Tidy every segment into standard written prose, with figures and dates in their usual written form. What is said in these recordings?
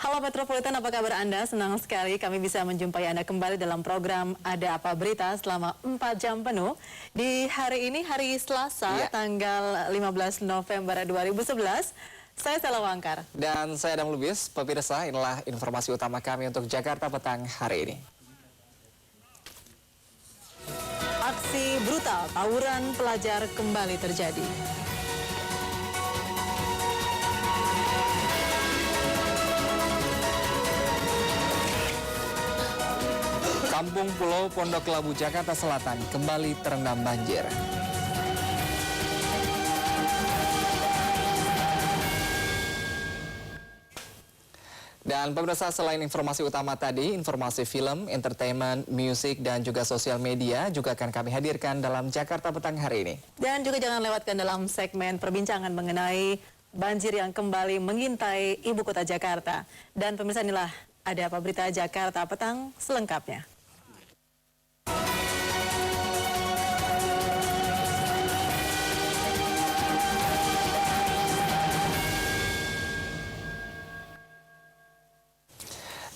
Halo Metropolitan, apa kabar Anda? Senang sekali kami bisa menjumpai Anda kembali dalam program Ada Apa Berita selama 4 jam penuh. Di hari ini, hari Selasa, tanggal 15 November 2011. Saya Stella Wangkar. Dan saya Adam Lubis. Pemirsa, inilah informasi utama kami untuk Jakarta petang hari ini. Aksi brutal tawuran pelajar kembali terjadi. Kampung Pulau Pondok Labu, Jakarta Selatan kembali terendam banjir. Dan pemirsa, selain informasi utama tadi, informasi film, entertainment, musik, dan juga sosial media juga akan kami hadirkan dalam Jakarta petang hari ini. Dan juga jangan lewatkan dalam segmen perbincangan mengenai banjir yang kembali mengintai ibu kota Jakarta. Dan pemirsa, inilah Ada Apa Berita Jakarta petang selengkapnya.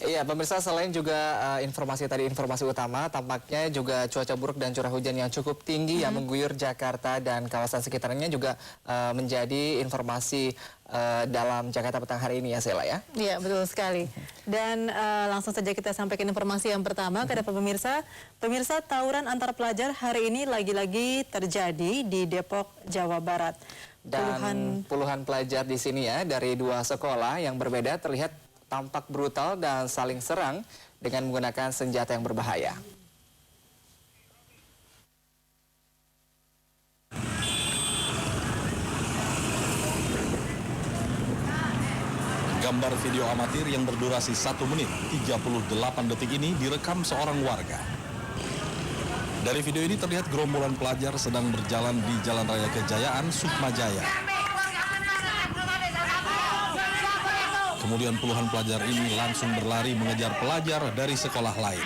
Iya, pemirsa, selain juga informasi utama, tampaknya juga cuaca buruk dan curah hujan yang cukup tinggi yang mengguyur Jakarta dan kawasan sekitarnya juga menjadi informasi dalam Jakarta petang hari ini ya, Sela ya. Iya, betul sekali. Dan langsung saja kita sampaikan informasi yang pertama kepada pemirsa. Pemirsa, tawuran antar pelajar hari ini lagi-lagi terjadi di Depok, Jawa Barat. Dan puluhan pelajar di sini ya dari dua sekolah yang berbeda terlihat tampak brutal dan saling serang dengan menggunakan senjata yang berbahaya. Gambar video amatir yang berdurasi 1 menit 38 detik ini direkam seorang warga. Dari video ini terlihat gerombolan pelajar sedang berjalan di Jalan Raya Kejayaan, Sukmajaya. Kemudian puluhan pelajar ini langsung berlari mengejar pelajar dari sekolah lain.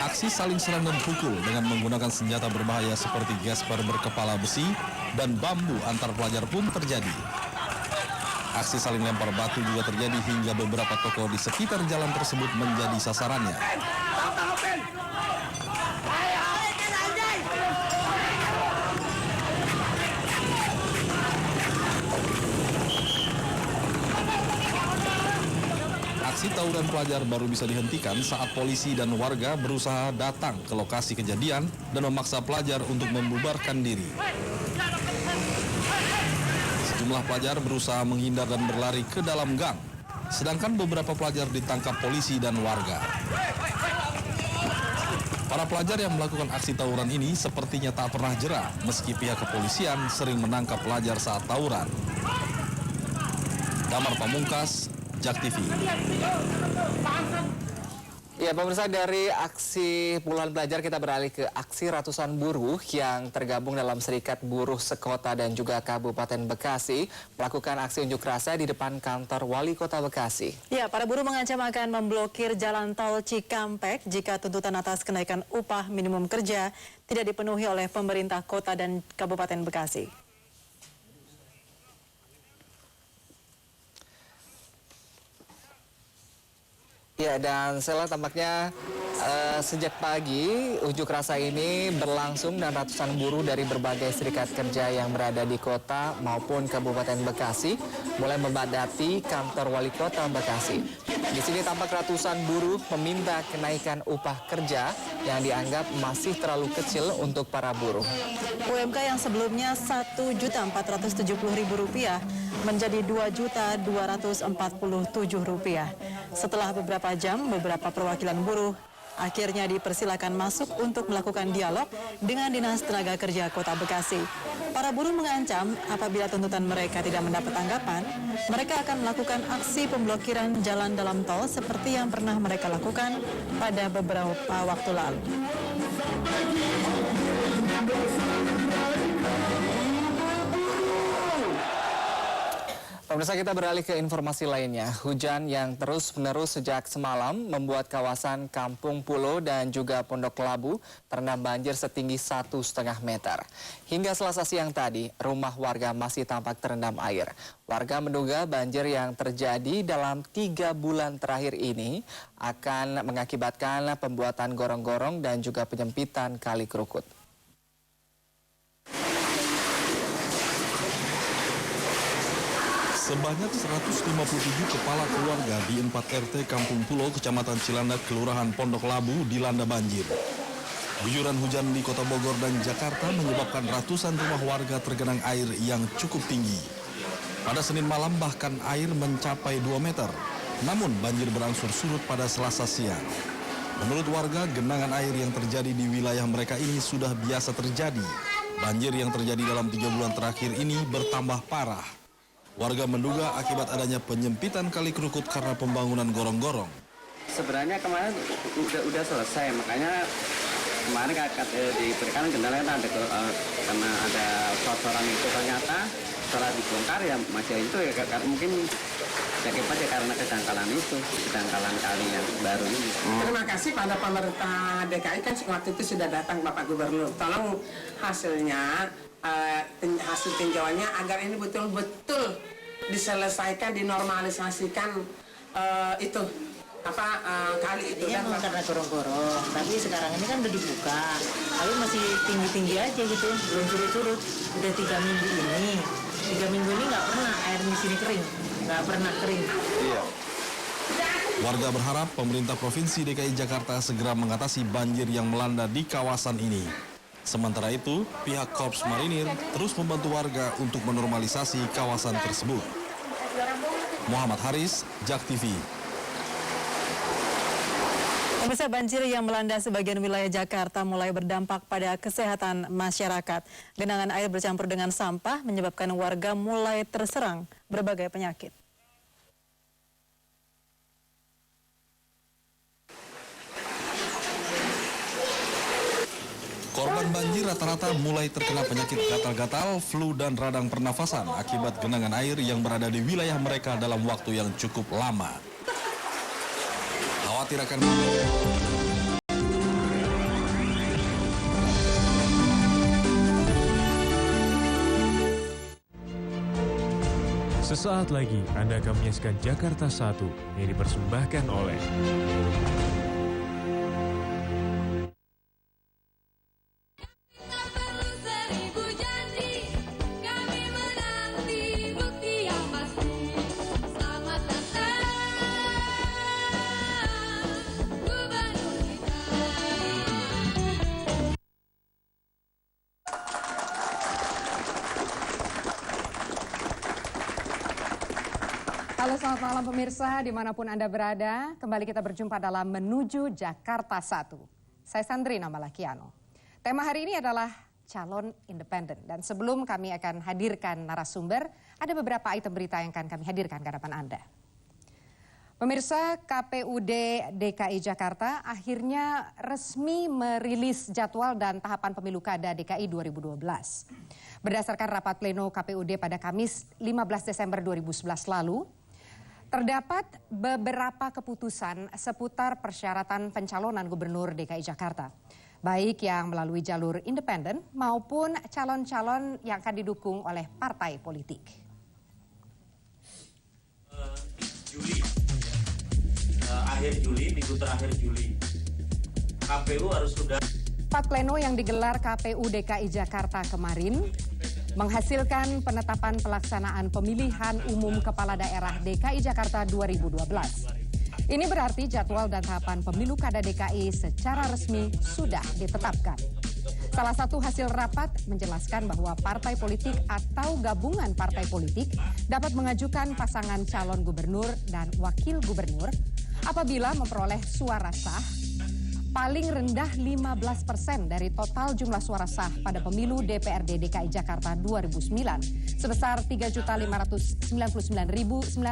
Aksi saling serang dan pukul dengan menggunakan senjata berbahaya seperti gesper berkepala besi dan bambu antar pelajar pun terjadi. Aksi saling lempar batu juga terjadi hingga beberapa toko di sekitar jalan tersebut menjadi sasarannya. Aksi tawuran pelajar baru bisa dihentikan saat polisi dan warga berusaha datang ke lokasi kejadian dan memaksa pelajar untuk membubarkan diri. Sejumlah pelajar berusaha menghindar dan berlari ke dalam gang, sedangkan beberapa pelajar ditangkap polisi dan warga. Para pelajar yang melakukan aksi tawuran ini sepertinya tak pernah jera, meski pihak kepolisian sering menangkap pelajar saat tawuran. Damar Pamungkas, JAK TV. Ya, pemirsa, dari aksi puluhan pelajar kita beralih ke aksi ratusan buruh yang tergabung dalam Serikat Buruh Sekota dan juga Kabupaten Bekasi melakukan aksi unjuk rasa di depan kantor Wali Kota Bekasi. Ya, para buruh mengancam akan memblokir jalan tol Cikampek jika tuntutan atas kenaikan upah minimum kerja tidak dipenuhi oleh pemerintah kota dan Kabupaten Bekasi. Ya, dan Sela, tampaknya sejak pagi unjuk rasa ini berlangsung dan ratusan buruh dari berbagai serikat kerja yang berada di kota maupun Kabupaten Bekasi mulai membadati kantor Wali Kota Bekasi. Di sini tampak ratusan buruh meminta kenaikan upah kerja yang dianggap masih terlalu kecil untuk para buruh. UMK yang sebelumnya Rp1.470.000 menjadi Rp2.247.000. Setelah beberapa jam, beberapa perwakilan buruh akhirnya dipersilakan masuk untuk melakukan dialog dengan Dinas Tenaga Kerja Kota Bekasi. Para buruh mengancam apabila tuntutan mereka tidak mendapat tanggapan, mereka akan melakukan aksi pemblokiran jalan dalam tol seperti yang pernah mereka lakukan pada beberapa waktu lalu. Pemirsa, kita beralih ke informasi lainnya. Hujan yang terus-menerus sejak semalam membuat kawasan Kampung Pulo dan juga Pondok Labu terendam banjir setinggi 1,5 meter. Hingga Selasa siang tadi, rumah warga masih tampak terendam air. Warga menduga banjir yang terjadi dalam 3 bulan terakhir ini akan mengakibatkan pembuatan gorong-gorong dan juga penyempitan Kali Krukut. Sebanyak 157 kepala keluarga di 4 RT Kampung Pulo, Kecamatan Cilandak, Kelurahan Pondok Labu dilanda banjir. Guyuran hujan di Kota Bogor dan Jakarta menyebabkan ratusan rumah warga tergenang air yang cukup tinggi. Pada Senin malam bahkan air mencapai 2 meter. Namun banjir berangsur surut pada Selasa siang. Menurut warga, genangan air yang terjadi di wilayah mereka ini sudah biasa terjadi. Banjir yang terjadi dalam 3 bulan terakhir ini bertambah parah. Warga menduga akibat adanya penyempitan Kali Krukut karena pembangunan gorong-gorong. Sebenarnya kemarin udah selesai, makanya kemarin diberikan kendalanya karena ada kotoran itu ternyata setelah dibongkar ya masih itu ya mungkin akibatnya karena kedangkalan kali yang baru ini. Terima kasih pada pemerintah DKI kan waktu itu sudah datang Bapak Gubernur. Tolong hasilnya hasil tinjauannya agar ini betul-betul diselesaikan, dinormalisasikan itu kali itu. Iya memang karena gorong-gorong, tapi sekarang ini kan udah dibuka, tapi masih tinggi-tinggi aja gitu, belum surut-surut. Udah 3 minggu ini, 3 minggu ini nggak pernah air di sini kering, nggak pernah kering. Iya. Warga berharap pemerintah Provinsi DKI Jakarta segera mengatasi banjir yang melanda di kawasan ini. Sementara itu, pihak Korps Marinir terus membantu warga untuk menormalisasi kawasan tersebut. Muhammad Haris, JAK TV. Pemirsa, banjir yang melanda sebagian wilayah Jakarta mulai berdampak pada kesehatan masyarakat. Genangan air bercampur dengan sampah menyebabkan warga mulai terserang berbagai penyakit. Korban banjir rata-rata mulai terkena penyakit gatal-gatal, flu dan radang pernafasan akibat genangan air yang berada di wilayah mereka dalam waktu yang cukup lama. Khawatir akan Sesaat lagi Anda akan menyaksikan Jakarta 1 yang dipersembahkan oleh Halo, selamat malam pemirsa, dimanapun Anda berada. Kembali kita berjumpa dalam Menuju Jakarta 1. Saya Sandrina Malakiano. Tema hari ini adalah calon independen. Dan sebelum kami akan hadirkan narasumber, ada beberapa item berita yang akan kami hadirkan ke hadapan Anda. Pemirsa, KPUD DKI Jakarta akhirnya resmi merilis jadwal dan tahapan pemilu Kada DKI 2012. Berdasarkan rapat pleno KPUD pada Kamis 15 Desember 2011 lalu, terdapat beberapa keputusan seputar persyaratan pencalonan Gubernur DKI Jakarta, baik yang melalui jalur independen maupun calon-calon yang akan didukung oleh partai politik. Akhir Juli, minggu terakhir Juli, KPU harus sudah. Rapat pleno yang digelar KPU DKI Jakarta kemarin menghasilkan penetapan pelaksanaan pemilihan umum kepala daerah DKI Jakarta 2012. Ini berarti jadwal dan tahapan pemilu Kada DKI secara resmi sudah ditetapkan. Salah satu hasil rapat menjelaskan bahwa partai politik atau gabungan partai politik dapat mengajukan pasangan calon gubernur dan wakil gubernur apabila memperoleh suara sah paling rendah 15% dari total jumlah suara sah pada pemilu DPRD DKI Jakarta 2009 sebesar 3.599.906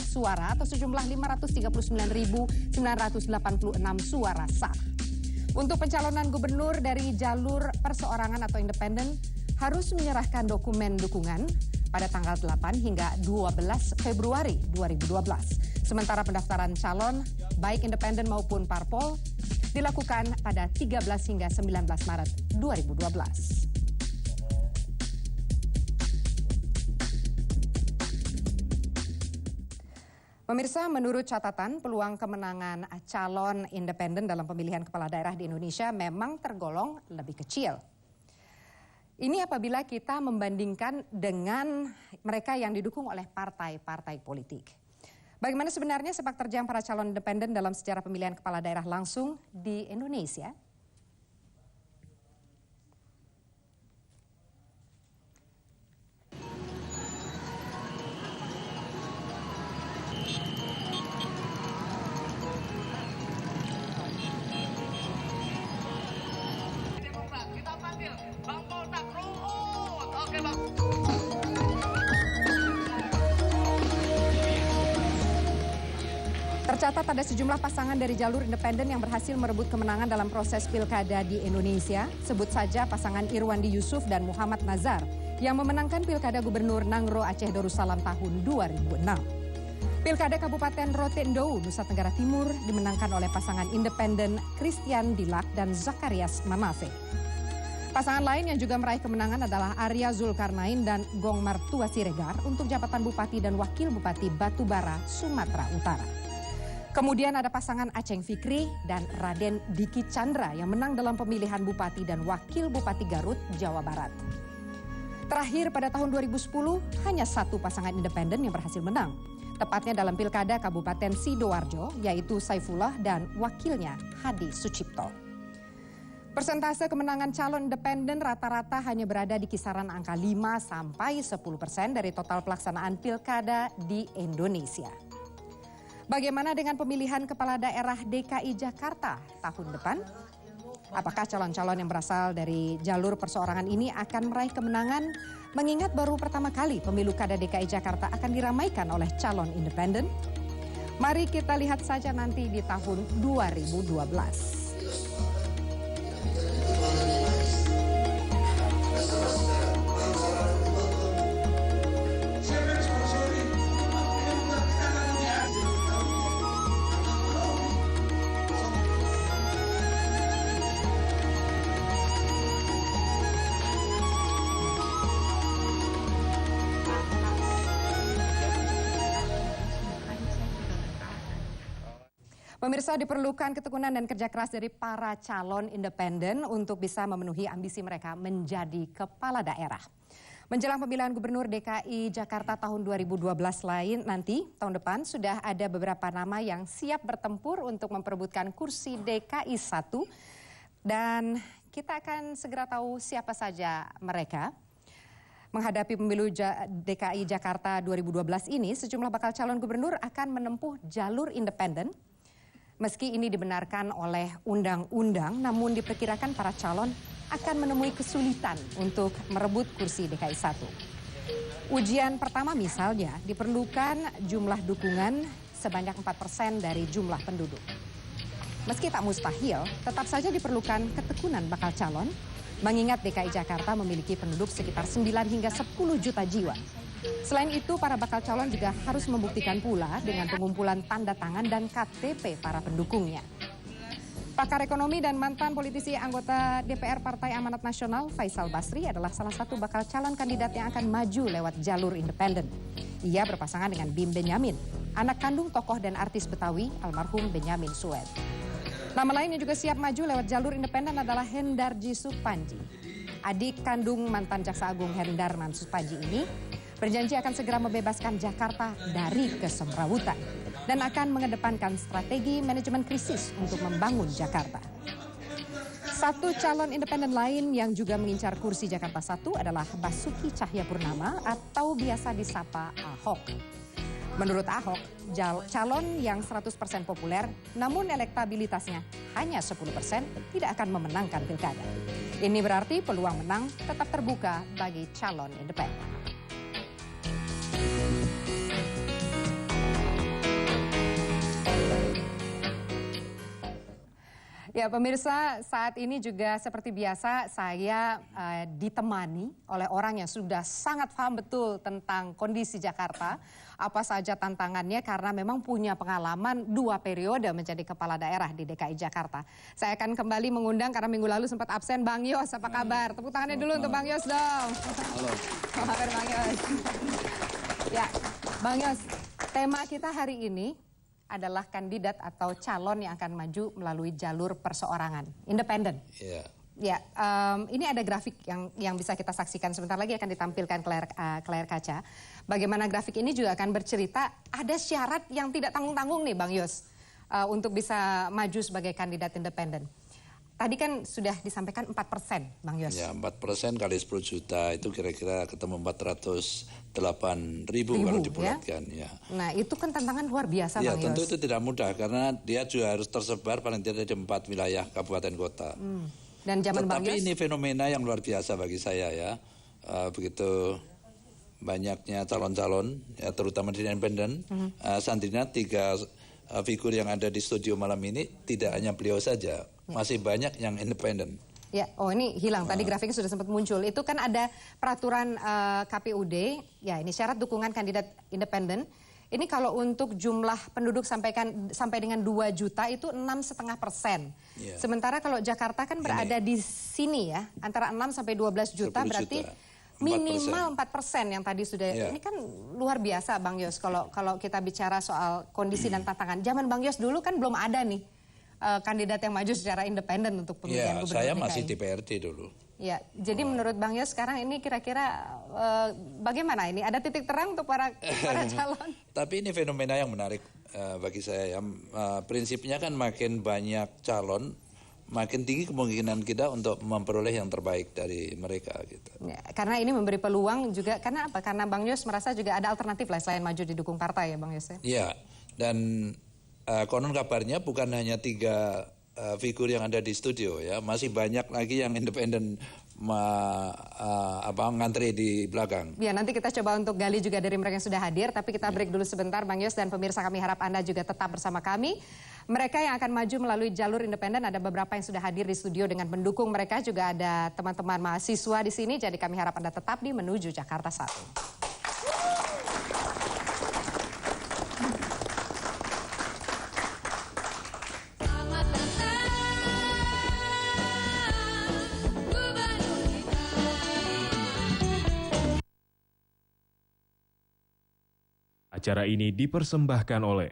suara atau sejumlah 539.986 suara sah. Untuk pencalonan gubernur dari jalur perseorangan atau independen harus menyerahkan dokumen dukungan pada tanggal 8 hingga 12 Februari 2012. Sementara pendaftaran calon, baik independen maupun parpol, dilakukan pada 13 hingga 19 Maret 2012. Pemirsa, menurut catatan, peluang kemenangan calon independen dalam pemilihan kepala daerah di Indonesia memang tergolong lebih kecil. Ini apabila kita membandingkan dengan mereka yang didukung oleh partai-partai politik. Bagaimana sebenarnya sepak terjang para calon independen dalam sejarah pemilihan kepala daerah langsung di Indonesia? Tercatat ada sejumlah pasangan dari jalur independen yang berhasil merebut kemenangan dalam proses pilkada di Indonesia. Sebut saja pasangan Irwandi Yusuf dan Muhammad Nazar yang memenangkan pilkada gubernur Nangro Aceh Darussalam tahun 2006. Pilkada Kabupaten Rotendou, Nusa Tenggara Timur dimenangkan oleh pasangan independen Christian Dilak dan Zakarias Manafe. Pasangan lain yang juga meraih kemenangan adalah Arya Zulkarnain dan Gong Martua Siregar untuk jabatan Bupati dan Wakil Bupati Batubara, Sumatera Utara. Kemudian ada pasangan Aceng Fikri dan Raden Diki Chandra yang menang dalam pemilihan Bupati dan Wakil Bupati Garut, Jawa Barat. Terakhir pada tahun 2010 hanya satu pasangan independen yang berhasil menang. Tepatnya dalam Pilkada Kabupaten Sidoarjo, yaitu Saifullah dan wakilnya Hadi Sucipto. Persentase kemenangan calon independen rata-rata hanya berada di kisaran angka 5-10% dari total pelaksanaan pilkada di Indonesia. Bagaimana dengan pemilihan kepala daerah DKI Jakarta tahun depan? Apakah calon-calon yang berasal dari jalur perseorangan ini akan meraih kemenangan? Mengingat baru pertama kali pemilu kada DKI Jakarta akan diramaikan oleh calon independen? Mari kita lihat saja nanti di tahun 2012. Pemirsa, diperlukan ketekunan dan kerja keras dari para calon independen untuk bisa memenuhi ambisi mereka menjadi kepala daerah. Menjelang pemilihan gubernur DKI Jakarta tahun 2012 tahun depan sudah ada beberapa nama yang siap bertempur untuk memperebutkan kursi DKI 1. Dan kita akan segera tahu siapa saja mereka. Menghadapi pemilu DKI Jakarta 2012 ini, sejumlah bakal calon gubernur akan menempuh jalur independen. Meski ini dibenarkan oleh undang-undang, namun diperkirakan para calon akan menemui kesulitan untuk merebut kursi DKI 1. Ujian pertama misalnya diperlukan jumlah dukungan sebanyak 4% dari jumlah penduduk. Meski tak mustahil, tetap saja diperlukan ketekunan bakal calon, mengingat DKI Jakarta memiliki penduduk sekitar 9 hingga 10 juta jiwa. Selain itu, para bakal calon juga harus membuktikan pula dengan pengumpulan tanda tangan dan KTP para pendukungnya. Pakar ekonomi dan mantan politisi anggota DPR Partai Amanat Nasional, Faisal Basri adalah salah satu bakal calon kandidat yang akan maju lewat jalur independen. Ia berpasangan dengan Bim Benyamin, anak kandung tokoh dan artis Betawi almarhum Benyamin Sueb. Nama lain yang juga siap maju lewat jalur independen adalah Hendarji Supanji. Adik kandung mantan Jaksa Agung Hendarman Supanji ini berjanji akan segera membebaskan Jakarta dari kesemrawutan dan akan mengedepankan strategi manajemen krisis untuk membangun Jakarta. Satu calon independen lain yang juga mengincar kursi Jakarta 1 adalah Basuki Cahayapurnama atau biasa disapa Ahok. Menurut Ahok, calon yang 100% populer namun elektabilitasnya hanya 10% tidak akan memenangkan pilkada. Ini berarti peluang menang tetap terbuka bagi calon independen. Ya pemirsa, saat ini juga seperti biasa saya ditemani oleh orang yang sudah sangat paham betul tentang kondisi Jakarta. Apa saja tantangannya karena memang punya pengalaman 2 periode menjadi kepala daerah di DKI Jakarta. Saya akan kembali mengundang karena minggu lalu sempat absen Bang Yos, apa kabar? Tepuk tangannya dulu untuk Bang Yos dong. Halo. Apa kabar Bang Yos? Ya, Bang Yos, tema kita hari ini adalah kandidat atau calon yang akan maju melalui jalur perseorangan, independen. Iya. Ya, ini ada grafik yang bisa kita saksikan sebentar lagi akan ditampilkan ke layar kaca. Bagaimana grafik ini juga akan bercerita ada syarat yang tidak tanggung-tanggung nih Bang Yos untuk bisa maju sebagai kandidat independen. Tadi kan sudah disampaikan 4%, Bang Yos. Ya, 4% kali 10 juta itu kira-kira ketemu 408.000 kalau dibulatkan. Ya. Nah, itu kan tantangan luar biasa, ya, Bang Yos. Tentu itu tidak mudah karena dia juga harus tersebar paling tidak di 4 wilayah kabupaten kota. Dan zaman Bang Tetapi Yos, ini fenomena yang luar biasa bagi saya ya. Begitu banyaknya calon-calon, ya, terutama di independen. Sandrina 3 figur yang ada di studio malam ini tidak hanya beliau saja. Masih banyak yang independen. ya, oh ini hilang. Tadi grafiknya sudah sempat muncul. Itu kan ada peraturan KPUD. Ya, ini syarat dukungan kandidat independen. Ini kalau untuk jumlah penduduk sampai dengan 2 juta itu 6,5%. Ya. Sementara kalau Jakarta kan berada di sini ya, antara 6 sampai 12 juta berarti minimal 4% yang tadi sudah. Ya. Ini kan luar biasa Bang Yos kalau kita bicara soal kondisi dan tantangan. Zaman Bang Yos dulu kan belum ada nih kandidat yang maju secara independen untuk pemilihan gubernur saya DKI. masih DPRD dulu. Ya, jadi menurut Bang Yos sekarang ini kira-kira bagaimana ini? Ada titik terang untuk para calon? Tapi ini fenomena yang menarik bagi saya ya. Prinsipnya kan makin banyak calon, makin tinggi kemungkinan kita untuk memperoleh yang terbaik dari mereka gitu. Ya, karena ini memberi peluang juga, karena apa? Karena Bang Yos merasa juga ada alternatif lah selain maju didukung partai ya Bang Yos ya? Iya, dan konon kabarnya bukan hanya 3 figur yang ada di studio ya, masih banyak lagi yang independen ngantri di belakang. Ya, nanti kita coba untuk gali juga dari mereka yang sudah hadir, tapi kita break dulu sebentar Bang Yos dan pemirsa, kami harap Anda juga tetap bersama kami. Mereka yang akan maju melalui jalur independen ada beberapa yang sudah hadir di studio dengan pendukung mereka, juga ada teman-teman mahasiswa di sini, jadi kami harap Anda tetap di Menuju Jakarta 1. Acara ini dipersembahkan oleh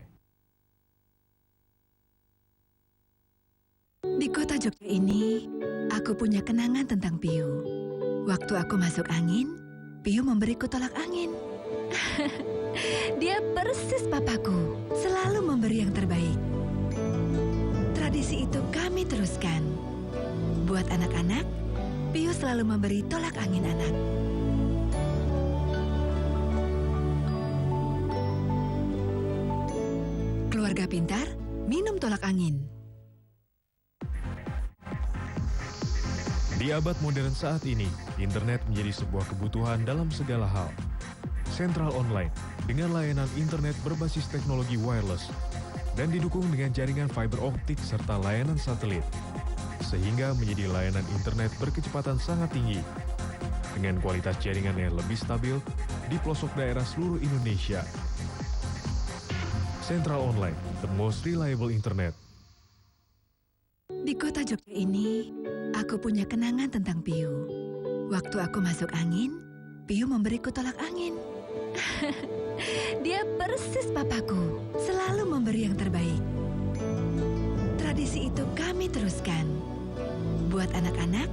Di kota Jogja ini, aku punya kenangan tentang Piu. Waktu aku masuk angin, Piu memberiku tolak angin. Dia persis papaku, selalu memberi yang terbaik. Tradisi itu kami teruskan. Buat anak-anak, Piu selalu memberi tolak angin anak. Keluarga pintar, minum tolak angin. Di abad modern saat ini, internet menjadi sebuah kebutuhan dalam segala hal. Sentral Online dengan layanan internet berbasis teknologi wireless dan didukung dengan jaringan fiber optik serta layanan satelit, sehingga menjadi layanan internet berkecepatan sangat tinggi dengan kualitas jaringan yang lebih stabil di pelosok daerah seluruh Indonesia. Sentral Online, the most reliable internet. Di kota Jogja ini, aku punya kenangan tentang Piu. Waktu aku masuk angin, Piu memberiku tolak angin. Dia persis papaku, selalu memberi yang terbaik. Tradisi itu kami teruskan. Buat anak-anak,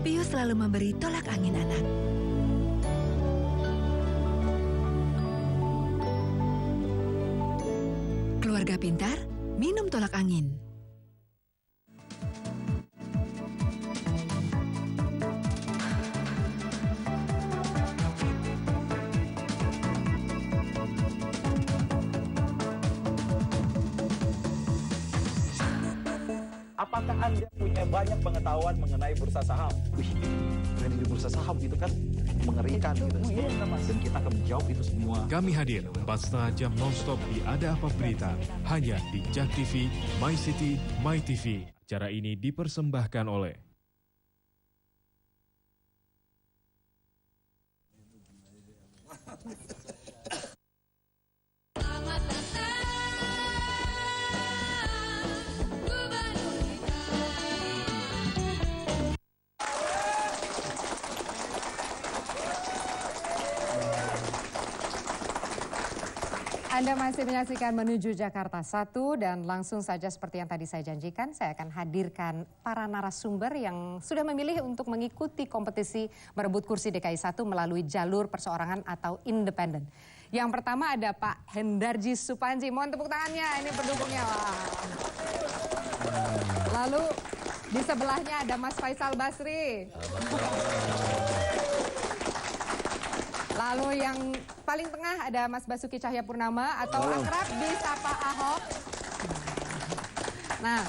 Piu selalu memberi tolak angin anak. Keluarga pintar, minum tolak angin. Apakah Anda punya banyak pengetahuan mengenai bursa saham? Wih, trading di bursa saham itu kan mengerikan gitu. Dan kita akan menjawab itu semua. Kami hadir 4,5 jam non-stop di Ada Apa Berita, hanya di JAK TV, My City, My TV. Acara ini dipersembahkan oleh Anda masih menyaksikan Menuju Jakarta 1 dan langsung saja seperti yang tadi saya janjikan, saya akan hadirkan para narasumber yang sudah memilih untuk mengikuti kompetisi merebut kursi DKI 1 melalui jalur perseorangan atau independen. Yang pertama ada Pak Hendarji Supanji, mohon tepuk tangannya, ini pendukungnya. Wah. Lalu di sebelahnya ada Mas Faisal Basri. Lalu yang paling tengah ada Mas Basuki Cahayapurnama atau akrab disapa Ahok. Nah,